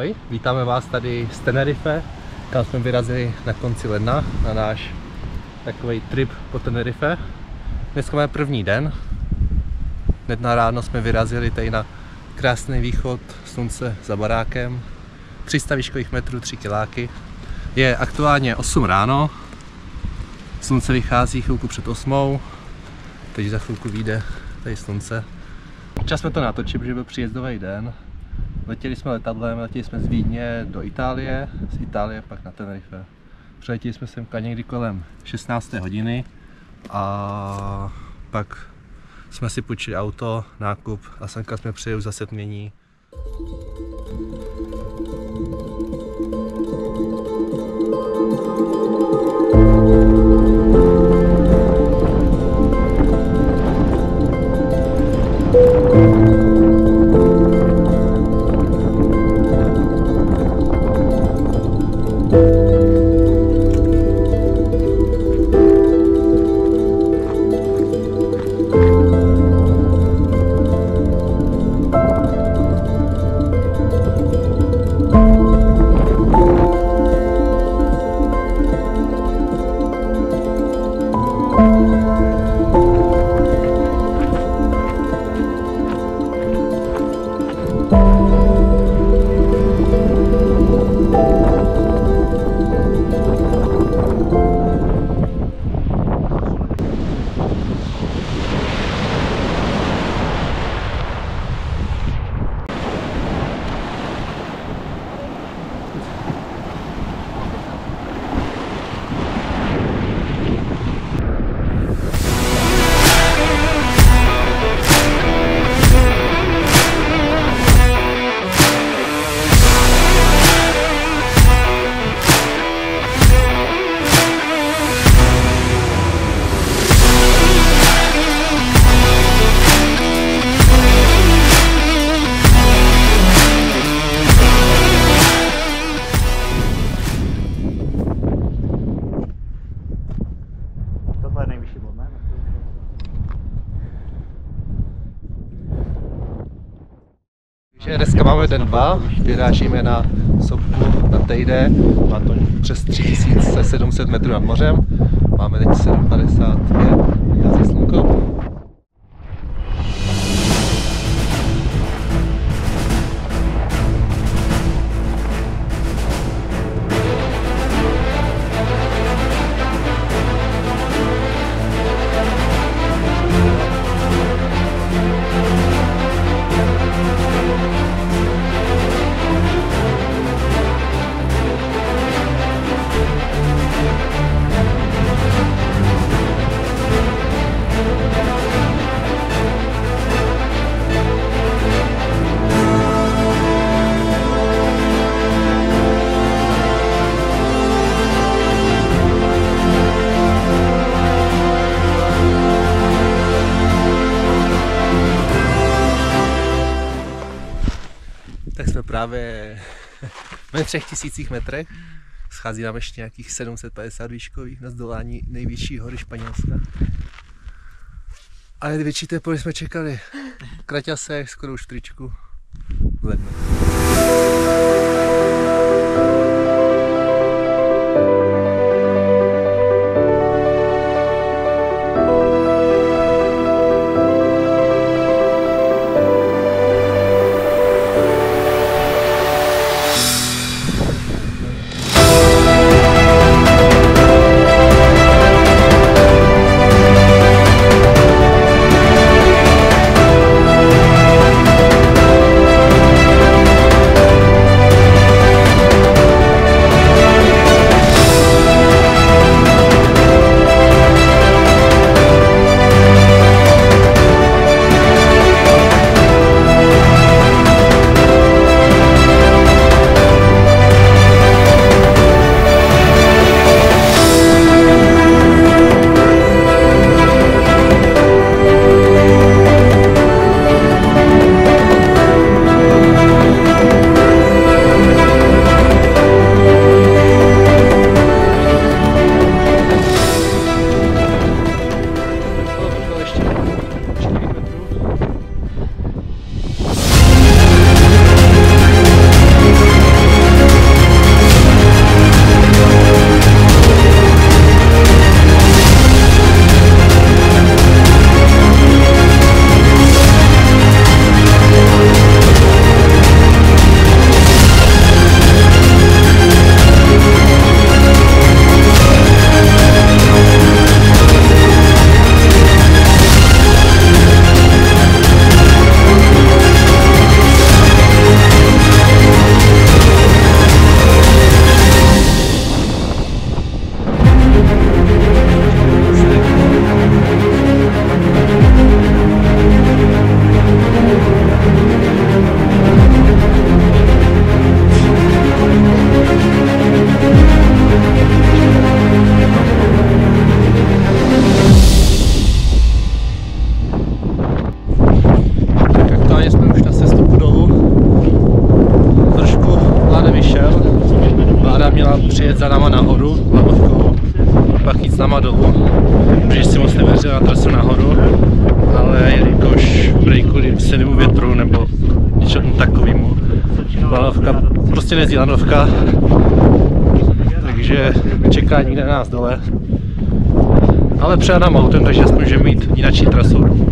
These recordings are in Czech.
Ahoj, vítáme vás tady z Tenerife, kam jsme vyrazili na konci ledna na náš takový trip po Tenerife. Dneska máme první den. Hned na ráno jsme vyrazili tady na krásný východ slunce za barákem. 300 výškových metrů, 3 kiláky. Je aktuálně 8 ráno. Slunce vychází chvilku před 8. Teď za chvilku vyjde tady slunce. Čas jsme to natočili, protože byl příjezdový den. Letěli jsme letadlem, letěli jsme z Vídně do Itálie, z Itálie pak na Tenerife. Přiletěli jsme sem někdy kolem 16. hodiny a pak jsme si půjčili auto, nákup a semka jsme přijeli za setmění. Dneska máme den 2, vyrážíme na sopku na Teide, má to přes 3700 metrů nad mořem, máme teď 7:55, vychází slunko. Tak jsme právě ve 3000 metrech, schází nám ještě nějakých 750 výškových na zdolání nejvyšší hory Španělska. Ale větší teplo jsme čekali, kraťasek, skoro už v tričku, v lednu. nahoru lanovkou, pak jít s náma dolů, protože si moc nevěřil na trasu nahoru, ale jelikož kvůli silnému větru nebo něčemu takovému, lanovka prostě nejezdí lanovka, takže čeká někde na nás dole, ale přejedám autem, takže aspoň můžeme mít jináčí trasu.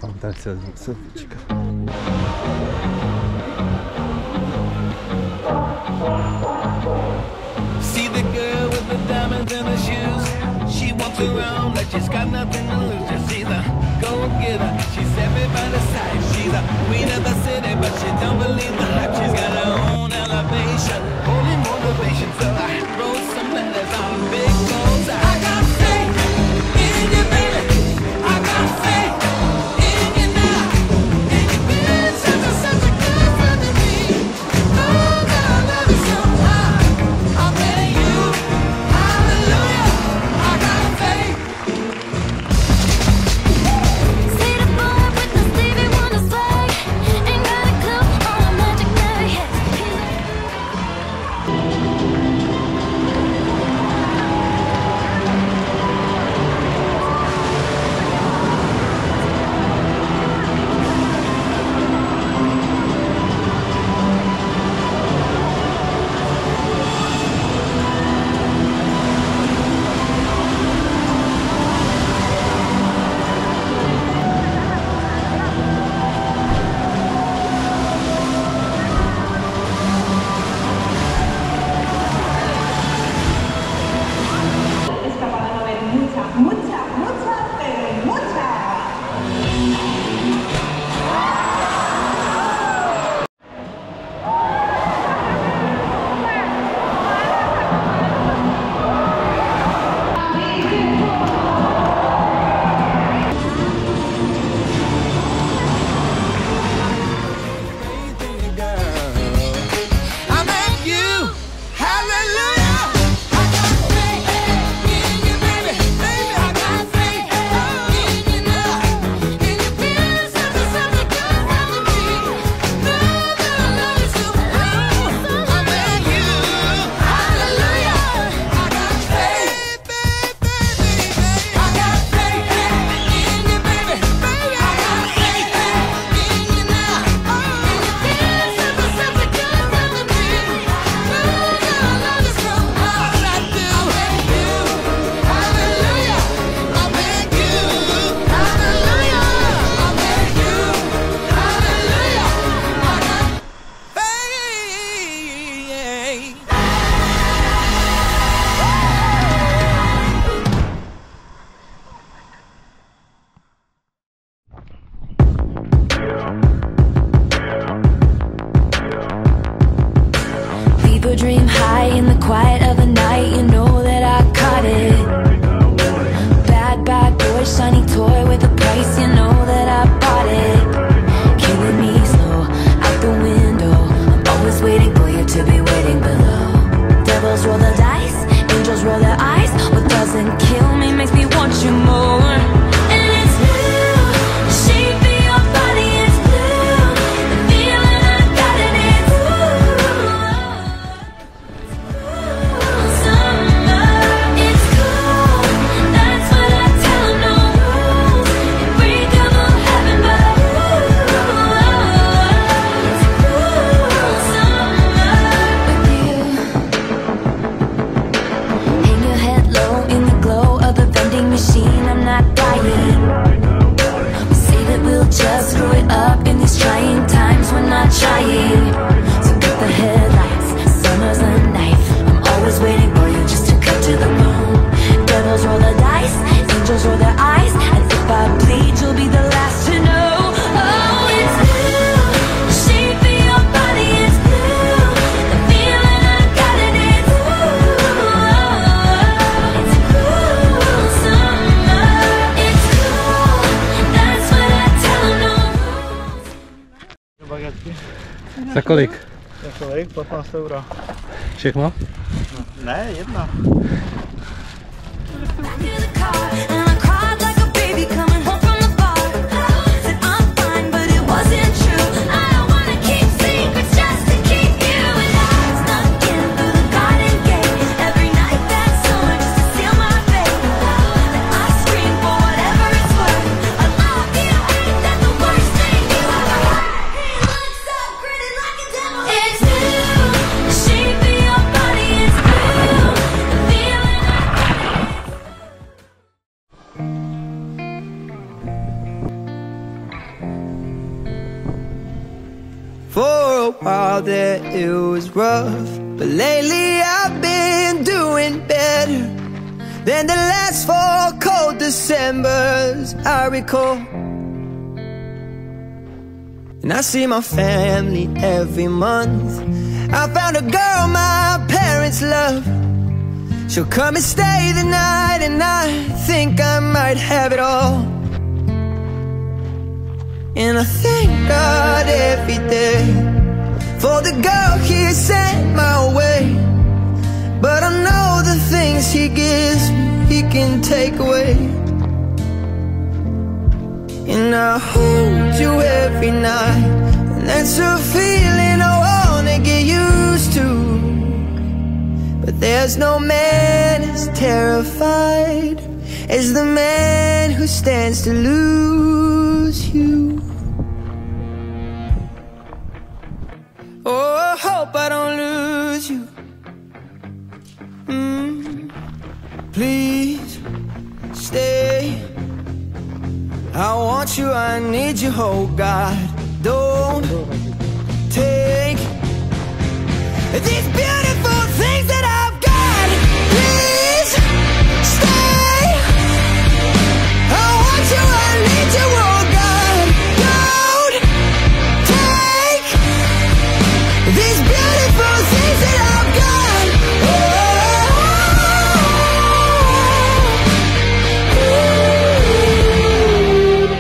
Tam tady se selfiečka. See the girl with the diamonds in her shoes. She walks around like she's got nothing to lose. Just she's a go-getter. She's everybody's type. She's a queen of the city, but she don't believe the hype. She's got her own elevation, holy motivation. So I wrote some letters on big goals. I got faith in you, baby. I got faith in you now. And you've been such a good friend to me. Oh, God, I love you so much. I bet you, hallelujah. I got faith. See the boy with the Stevie Wonder swag. Ain't got a clue on a magic night. People dream high in the quiet of the night. You know that I caught it. Bad, bad boy, shiny toy with a price. You know that I bought it. Killing me slow, out the window. I'm always waiting for you. like to be waiting below. Devils roll the dice, angels roll their eyes. What doesn't kill me makes me want you more. And it's blue, the shape of your body is blue. The feeling I got in it, summer, it's cool. That's what I tell 'em, no rules. Unbreakable heaven, but it's cool, summer with you. Hang your head low in the glow of the vending machine. I'm not dying. We say that we'll just screw it up in these trying times. We're not trying. So get the headlights. Summer's a knife. I'm always waiting for you just to cut to the bone. Devils roll the dice, angels roll their eyes, and if I bleed, you'll be the last to know. Oh, it's blue. The shape of your body is blue. The feeling I got in it, it's cool, summer. It's cool. That's what I tell 'em, no rules. Bagetky. Za kolik? Za kolik? 15 euro. Všechno? Ne, jedna. Back to the car, and I cried like a baby coming home from the bar. Said I'm fine, but it wasn't true. I don't wanna keep secrets just to keep you. And I snuck in through the garden gate every night that summer just to seal my fate. Then I screamed for whatever it's worth. I love you, ain't that the worst thing you ever heard? He looks up, grinning like a devil. It's blue, the shape of your body is blue. The feeling I For a while there it was rough, but lately I've been doing better than the last 4 cold Decembers I recall. And I see my family every month. I found a girl my parents love. She'll come and stay the night, and I think I might have it all. And I thank God every day for the girl He sent my way. But I know the things He gives me, He can take away. And I hold you every night, and that's a feeling I wanna get used to. But there's no man as terrified as the man who stands to lose you. Oh, I hope I don't lose you. Please stay. I want you, I need you, oh God. Don't take these beautiful things that I've got. Please stay. I want you, I need you, oh God. Don't take these beautiful things that I've got.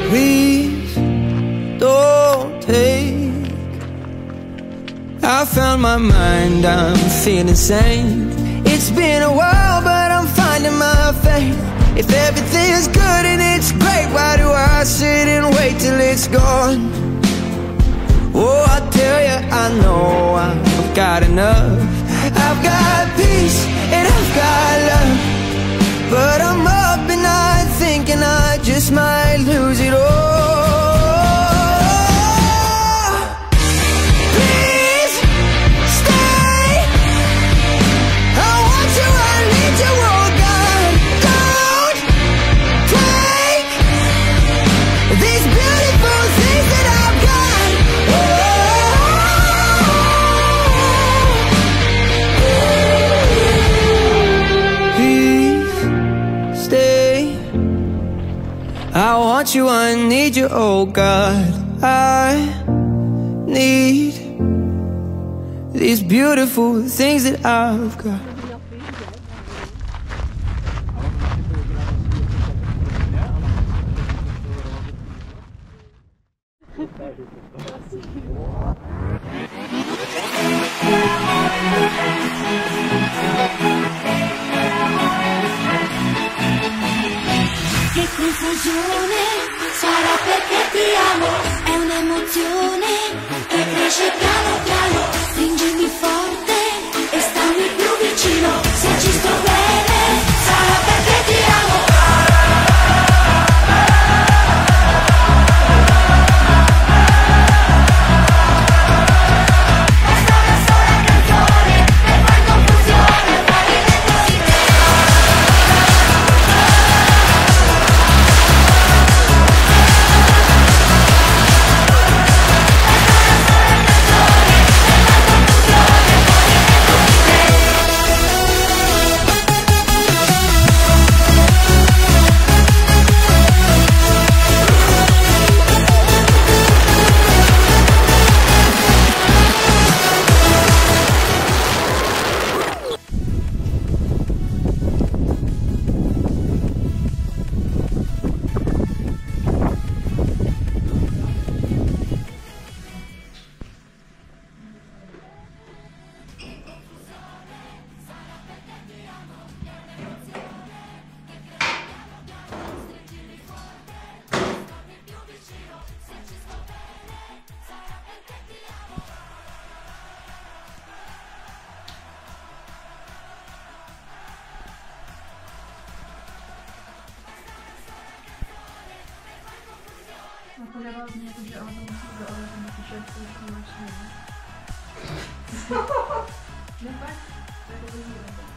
Please don't take. I found my mind, I'm feeling sane. It's been a while, but I'm finding my faith. If everything's good and it's great, why do I sit and wait till it's gone? Oh, I tell you, I know I've got enough. I've got peace and I've got love, but I'm up at night thinking I just might lose it all. Please stay. I want you, I need you, oh God. Don't take these beautiful things that I've got. Please stay. I want you, I need you, oh God. I need these beautiful things that I've got. Yeah. Che confusione, sarà perché ti amo, è un'emozione che cresce piano piano, stringimi forte e stammi più vicino, se ci sto bene, sarà perché ti amo. Questa è una sola canzone, per far confusione, fuori dentro di te. Napoleował mnie, że on musi go napisać coś na. No tak? Tak to